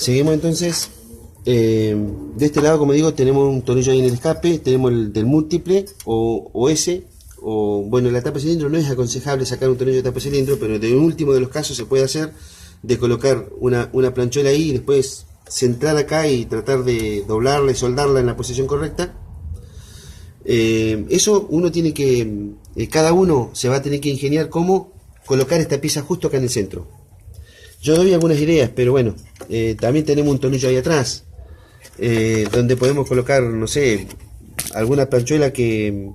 Seguimos entonces. De este lado, como digo, tenemos un tornillo ahí en el escape, tenemos el del múltiple o ese, o bueno, la tapa de cilindro no es aconsejable sacar un tornillo de tapa de cilindro, pero de un último de los casos se puede hacer de colocar una planchuela ahí y después centrar acá y tratar de doblarla y soldarla en la posición correcta. Eso uno tiene que, cada uno se va a tener que ingeniar cómo colocar esta pieza justo acá en el centro. Yo doy algunas ideas, pero bueno, también tenemos un tornillo ahí atrás, donde podemos colocar, no sé, alguna planchuela que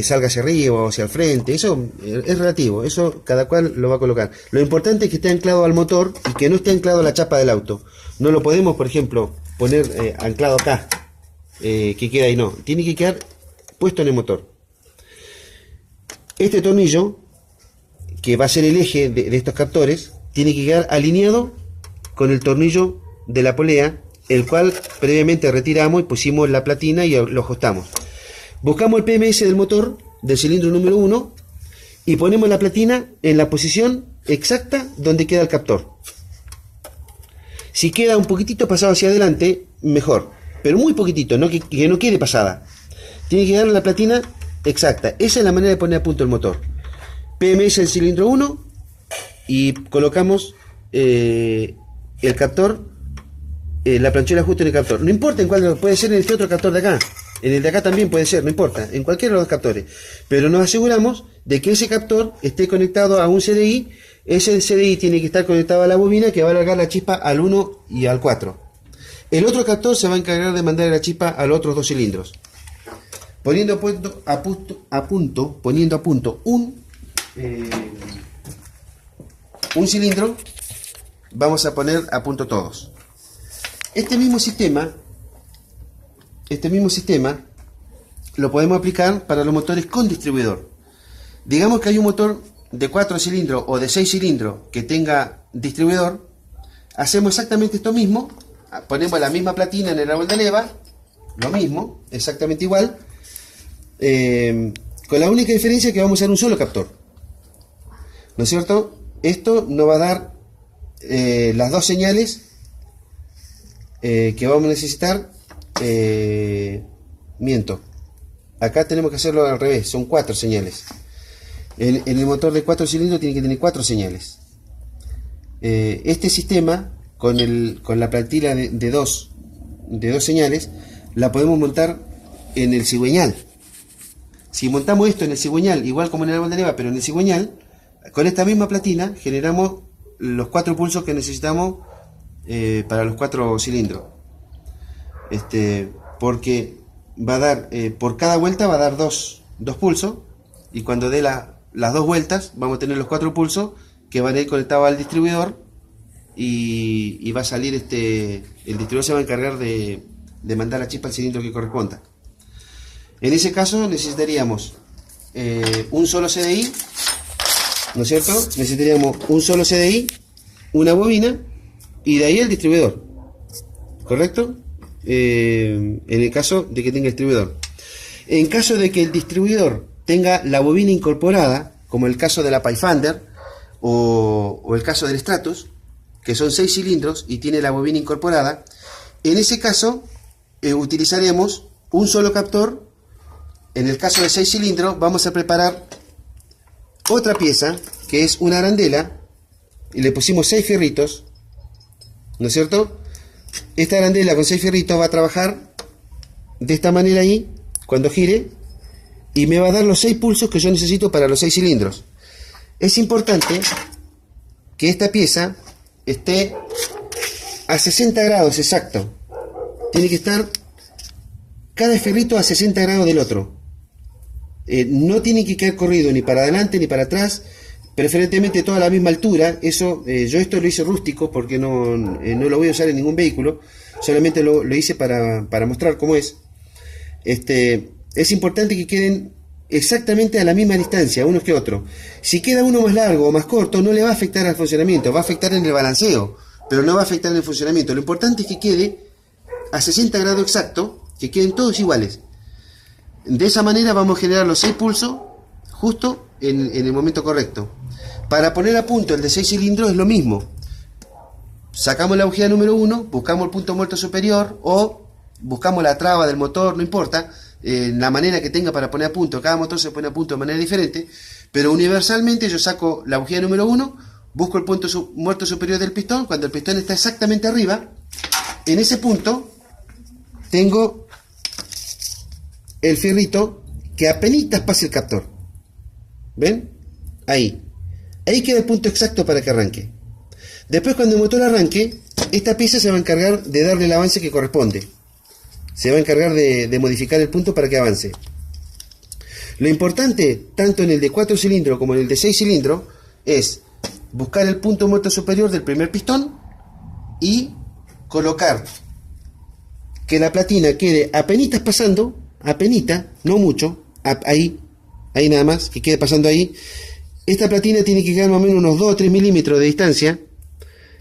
salga hacia arriba o hacia el frente. Eso es relativo, eso cada cual lo va a colocar. Lo importante es que esté anclado al motor y que no esté anclado a la chapa del auto. No lo podemos, por ejemplo, poner anclado acá, que queda ahí, no. Tiene que quedar puesto en el motor. Este tornillo, que va a ser el eje de estos captores, tiene que quedar alineado con el tornillo de la polea, el cual previamente retiramos y pusimos la platina y lo ajustamos. Buscamos el PMS del motor, del cilindro número 1, y ponemos la platina en la posición exacta donde queda el captor. Si queda un poquitito pasado hacia adelante, mejor, pero muy poquitito, no que no quede pasada. Tiene que quedar la platina exacta. Esa es la manera de poner a punto el motor. PMS del cilindro 1 y colocamos el captor, la planchuela justo en el captor. No importa en cuál, puede ser en este otro captor de acá. En el de acá también puede ser, no importa, en cualquiera de los dos captores. Pero nos aseguramos de que ese captor esté conectado a un CDI. Ese CDI tiene que estar conectado a la bobina que va a alargar la chispa al 1 y al 4. El otro captor se va a encargar de mandar la chispa a los otros dos cilindros. Poniendo a punto un cilindro, vamos a poner a punto todos. Este mismo sistema lo podemos aplicar para los motores con distribuidor. Digamos que hay un motor de 4 cilindros o de 6 cilindros que tenga distribuidor. Hacemos exactamente esto mismo. Ponemos la misma platina en el árbol de leva, lo mismo, exactamente igual, con la única diferencia que vamos a usar un solo captor, ¿no es cierto? Esto nos va a dar las dos señales que vamos a necesitar. Miento, acá tenemos que hacerlo al revés, son 4 señales. En el motor de 4 cilindros tiene que tener 4 señales. Este sistema con la plantilla de dos señales la podemos montar en el cigüeñal. Si montamos esto en el cigüeñal, igual como en el árbol de leva, pero en el cigüeñal, con esta misma platina generamos los 4 pulsos que necesitamos para los 4 cilindros. Porque va a dar, por cada vuelta va a dar dos pulsos, y cuando dé las 2 vueltas vamos a tener los 4 pulsos que van a ir conectados al distribuidor, y va a salir el distribuidor se va a encargar de mandar la chispa al cilindro que corresponda. En ese caso necesitaríamos un solo CDI, ¿no es cierto? Necesitaríamos un solo CDI, una bobina y de ahí el distribuidor, ¿correcto? En el caso de que tenga distribuidor. En caso de que el distribuidor tenga la bobina incorporada, como el caso de la Pathfinder o el caso del Stratus, que son 6 cilindros y tiene la bobina incorporada, en ese caso utilizaremos un solo captor. En el caso de 6 cilindros vamos a preparar otra pieza que es una arandela y le pusimos 6 fierritos, ¿no es cierto? Esta arandela con 6 fierritos va a trabajar de esta manera ahí cuando gire, y me va a dar los 6 pulsos que yo necesito para los 6 cilindros. Es importante que esta pieza esté a 60 grados exacto. Tiene que estar cada fierrito a 60 grados del otro. No tiene que quedar corrido ni para adelante ni para atrás, preferentemente toda a la misma altura. Eso, yo esto lo hice rústico porque no lo voy a usar en ningún vehículo, solamente lo hice para mostrar cómo es. Es importante que queden exactamente a la misma distancia unos que otros. Si queda uno más largo o más corto, no le va a afectar al funcionamiento, va a afectar en el balanceo, pero no va a afectar en el funcionamiento. Lo importante es que quede a 60 grados exacto, que queden todos iguales. De esa manera vamos a generar los 6 pulsos justo en el momento correcto. Para poner a punto el de 6 cilindros es lo mismo. sacamos la bujía número 1, buscamos el punto muerto superior o buscamos la traba del motor, no importa, la manera que tenga para poner a punto. Cada motor se pone a punto de manera diferente, pero universalmente yo saco la bujía número 1, busco el punto muerto superior del pistón. Cuando el pistón está exactamente arriba, en ese punto tengo el fierrito que apenas pase el captor. ¿Ven? Ahí queda el punto exacto para que arranque. Después, cuando el motor arranque, esta pieza se va a encargar de darle el avance que corresponde. Se va a encargar de modificar el punto para que avance. Lo importante, tanto en el de 4 cilindros como en el de 6 cilindros, es buscar el punto muerto superior del primer pistón y colocar que la platina quede apenas pasando, apenas, no mucho, ahí nada más, que quede pasando ahí. Esta platina tiene que quedar más o menos unos 2 o 3 milímetros de distancia.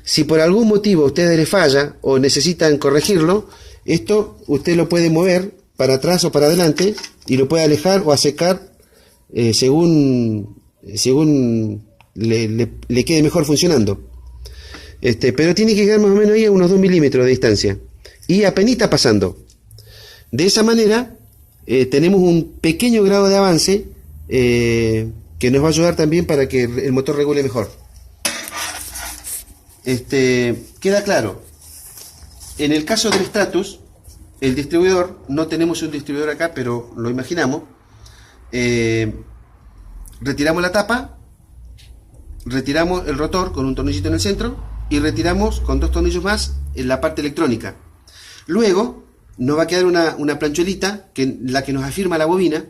Si por algún motivo a ustedes les falla o necesitan corregirlo, esto usted lo puede mover para atrás o para adelante y lo puede alejar o acercar según le quede mejor funcionando. Pero tiene que quedar más o menos ahí a unos 2 milímetros de distancia y apenas pasando. De esa manera tenemos un pequeño grado de avance que nos va a ayudar también para que el motor regule mejor. Queda claro. En el caso del Stratus, el distribuidor, no tenemos un distribuidor acá, pero lo imaginamos. Retiramos la tapa, retiramos el rotor con un tornillito en el centro y retiramos con 2 tornillos más en la parte electrónica. Luego nos va a quedar una planchuelita, la que nos afirma la bobina.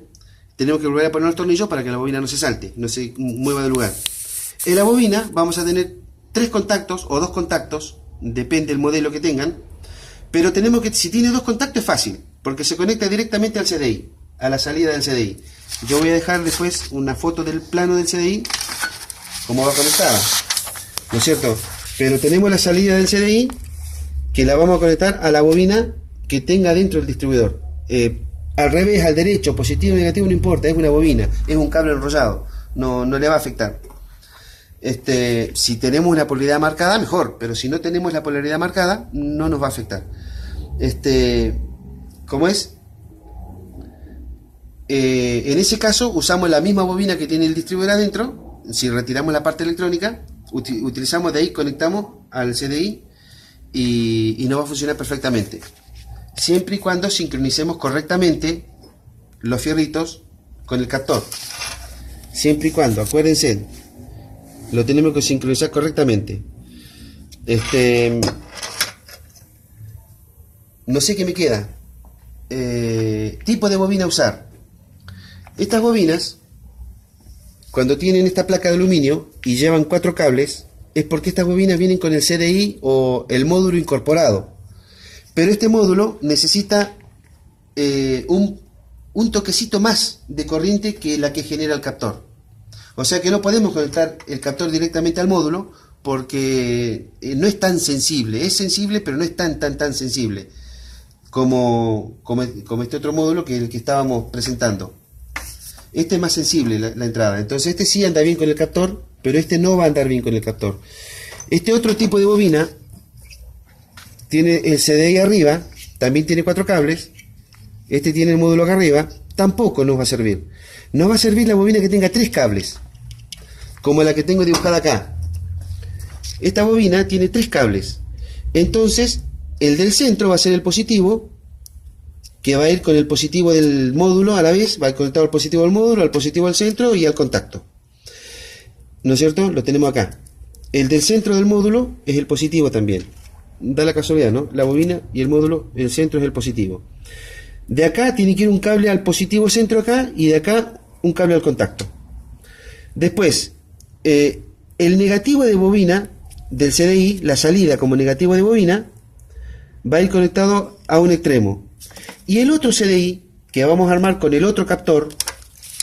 Tenemos que volver a poner los tornillos para que la bobina no se salte, no se mueva de lugar. En la bobina vamos a tener 3 contactos o 2 contactos, depende del modelo que tengan, pero tenemos que, si tiene 2 contactos es fácil, porque se conecta directamente al CDI, a la salida del CDI. Yo voy a dejar después una foto del plano del CDI, como va conectada, ¿no es cierto? Pero tenemos la salida del CDI, que la vamos a conectar a la bobina que tenga dentro del distribuidor. Al revés, al derecho, positivo o negativo, no importa, es una bobina, es un cable enrollado, no le va a afectar. Si tenemos una polaridad marcada, mejor, pero si no tenemos la polaridad marcada, no nos va a afectar. ¿Cómo es? En ese caso, usamos la misma bobina que tiene el distribuidor adentro. Si retiramos la parte electrónica, utilizamos de ahí, conectamos al CDI y nos va a funcionar perfectamente. Siempre y cuando sincronicemos correctamente los fierritos con el captor. Siempre y cuando, acuérdense, lo tenemos que sincronizar correctamente. No sé qué me queda. Tipo de bobina a usar. Estas bobinas, cuando tienen esta placa de aluminio y llevan 4 cables, es porque estas bobinas vienen con el CDI o el módulo incorporado. Pero este módulo necesita un toquecito más de corriente que la que genera el captor. O sea que no podemos conectar el captor directamente al módulo porque no es tan sensible. Es sensible, pero no es tan sensible como este otro módulo que el que estábamos presentando. Este es más sensible la entrada. Entonces este sí anda bien con el captor, pero este no va a andar bien con el captor. Este otro tipo de bobina tiene el CDI arriba, también tiene 4 cables. Este tiene el módulo acá arriba, tampoco nos va a servir. Nos va a servir la bobina que tenga 3 cables, como la que tengo dibujada acá. Esta bobina tiene 3 cables. Entonces, el del centro va a ser el positivo, que va a ir con el positivo del módulo a la vez, va a conectar al positivo del módulo, al positivo del centro y al contacto. ¿No es cierto? Lo tenemos acá. El del centro del módulo es el positivo también. Da la casualidad, ¿no? La bobina y el módulo, el centro es el positivo. De acá tiene que ir un cable al positivo centro acá y de acá un cable al contacto. Después, el negativo de bobina del CDI, la salida como negativo de bobina, va a ir conectado a un extremo. Y el otro CDI, que vamos a armar con el otro captor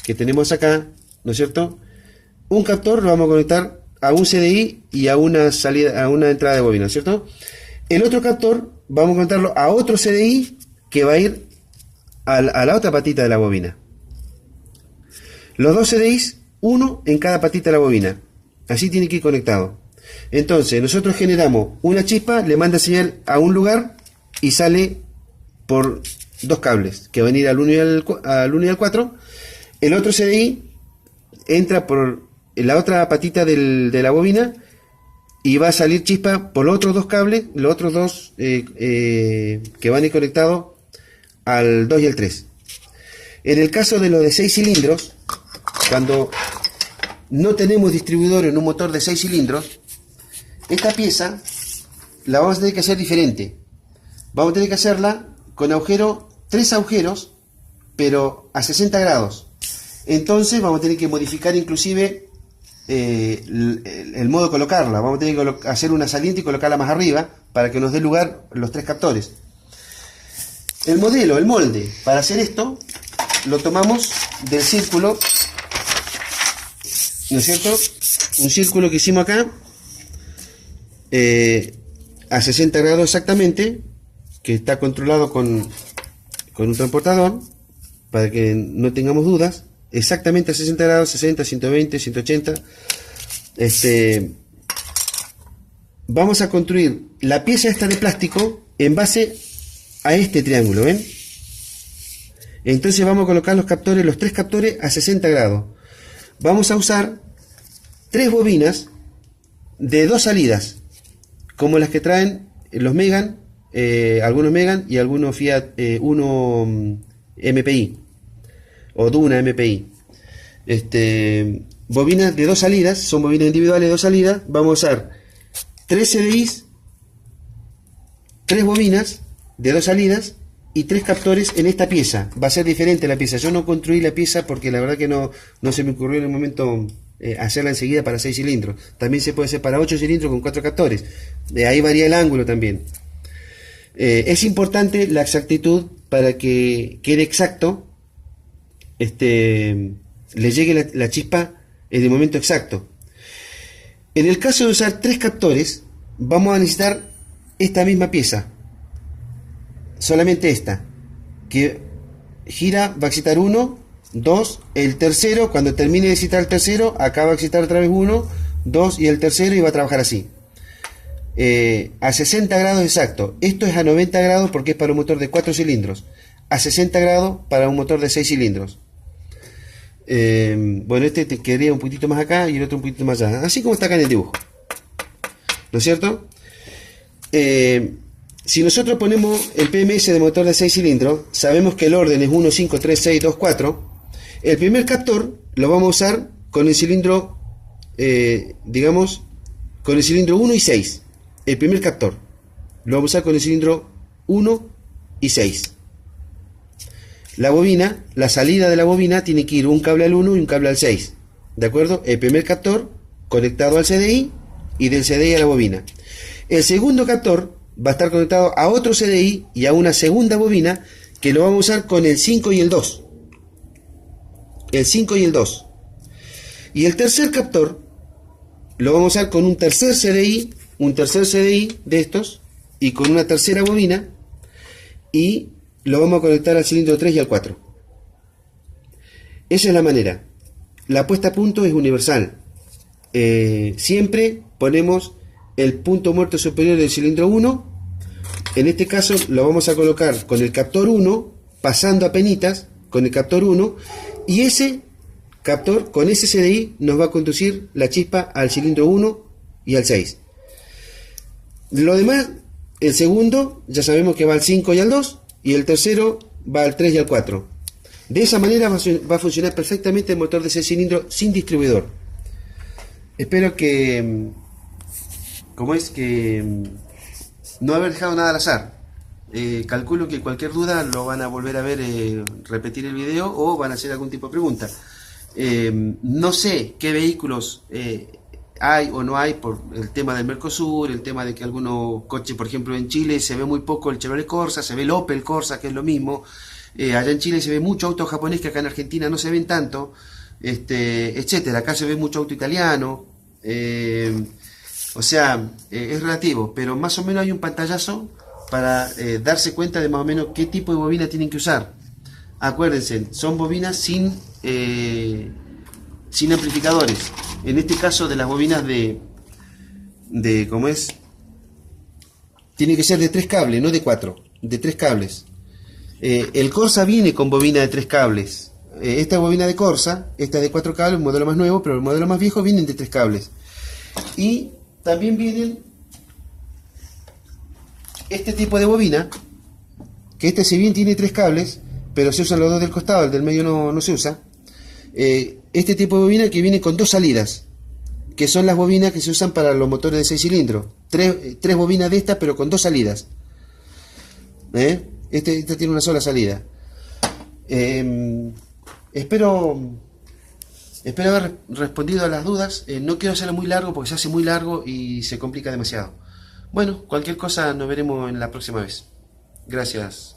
que tenemos acá, ¿no es cierto? Un captor lo vamos a conectar a un CDI y a una salida, a una entrada de bobina, ¿cierto? El otro captor vamos a conectarlo a otro CDI que va a ir a la otra patita de la bobina. Los 2 CDIs, uno en cada patita de la bobina. Así tiene que ir conectado. Entonces nosotros generamos una chispa, le manda señal a un lugar y sale por dos cables que van a ir al 1 y al 4. El otro CDI entra por la otra patita de la bobina y va a salir chispa por los otros dos cables, los otros dos que van a ir conectados al 2 y al 3. En el caso de los de 6 cilindros, cuando no tenemos distribuidor en un motor de 6 cilindros, esta pieza la vamos a tener que hacer diferente. Vamos a tener que hacerla con tres agujeros, pero a 60 grados. Entonces vamos a tener que modificar inclusive el modo de colocarla. Vamos a tener que hacer una saliente y colocarla más arriba para que nos dé lugar los tres captores. El molde para hacer esto lo tomamos del círculo, ¿no es cierto? Un círculo que hicimos acá a 60 grados exactamente, que está controlado con un transportador para que no tengamos dudas. Exactamente a 60 grados, 60, 120, 180. Vamos a construir la pieza esta de plástico en base a este triángulo, ¿ven? Entonces vamos a colocar los tres captores a 60 grados. Vamos a usar tres bobinas de dos salidas, como las que traen los Megan, algunos Megan y algunos Fiat Uno MPI o Duna MPI. Bobinas de dos salidas, son bobinas individuales de dos salidas. Vamos a usar tres CDIs, tres bobinas de dos salidas y tres captores en esta pieza. Va a ser diferente la pieza. Yo no construí la pieza porque la verdad que no se me ocurrió en el momento hacerla enseguida para 6 cilindros. También se puede hacer para 8 cilindros con 4 captores. De ahí varía el ángulo también. Es importante la exactitud para que quede exacto, le llegue la chispa en el momento exacto. En el caso de usar tres captores, vamos a necesitar esta misma pieza, solamente esta, que gira, va a excitar 1, 2, el tercero, cuando termine de excitar el tercero, acá va a excitar otra vez 1, 2 y el tercero, y va a trabajar así. A 60 grados exacto. Esto es a 90 grados porque es para un motor de 4 cilindros. A 60 grados para un motor de 6 cilindros. Bueno, este te quedaría un poquitito más acá y el otro un poquitito más allá. Así como está acá en el dibujo, ¿no es cierto? Si nosotros ponemos el PMS de motor de 6 cilindros, sabemos que el orden es 1, 5, 3, 6, 2, 4. El primer captor lo vamos a usar con el cilindro, digamos, con el cilindro 1 y 6. El primer captor lo vamos a usar con el cilindro 1 y 6. La bobina, la salida de la bobina tiene que ir un cable al 1 y un cable al 6. ¿De acuerdo? El primer captor conectado al CDI y del CDI a la bobina. El segundo captor va a estar conectado a otro CDI y a una segunda bobina que lo vamos a usar con el 5 y el 2. El 5 y el 2. Y el tercer captor lo vamos a usar con un tercer CDI de estos y con una tercera bobina, y lo vamos a conectar al cilindro 3 y al 4. Esa es la manera. La puesta a punto es universal. Siempre ponemos el punto muerto superior del cilindro 1. En este caso lo vamos a colocar con el captor 1, pasando a penitas con el captor 1, y ese captor con ese CDI nos va a conducir la chispa al cilindro 1 y al 6. Lo demás, el segundo ya sabemos que va al 5 y al 2, y el tercero va al 3 y al 4. De esa manera va a funcionar perfectamente el motor de 6 cilindros sin distribuidor. Espero que, no haber dejado nada al azar. Calculo que cualquier duda lo van a volver a ver, repetir el video, o van a hacer algún tipo de pregunta. No sé qué vehículos hay o no hay por el tema del Mercosur, el tema de que algunos coches, por ejemplo en Chile se ve muy poco el Chevrolet Corsa, se ve el Opel Corsa, que es lo mismo. Allá en Chile se ve mucho auto japonés que acá en Argentina no se ven tanto, etcétera. Acá se ve mucho auto italiano. O sea, es relativo, pero más o menos hay un pantallazo para darse cuenta de más o menos qué tipo de bobina tienen que usar. Acuérdense, son bobinas sin amplificadores. En este caso de las bobinas de ¿cómo es? Tiene que ser de 3 cables, no de 4, de 3 cables. El Corsa viene con bobina de 3 cables. Esta bobina de Corsa, esta es de 4 cables, un modelo más nuevo, pero el modelo más viejo vienen de 3 cables. Y también vienen este tipo de bobina, que este si bien tiene 3 cables, pero se usan los dos del costado, el del medio no se usa. Este tipo de bobina que viene con 2 salidas, que son las bobinas que se usan para los motores de 6 cilindros. 3 bobinas de estas, pero con 2 salidas. Este tiene una sola salida. Espero haber respondido a las dudas. No quiero hacerlo muy largo porque se hace muy largo y se complica demasiado. Bueno, cualquier cosa nos veremos en la próxima vez. Gracias.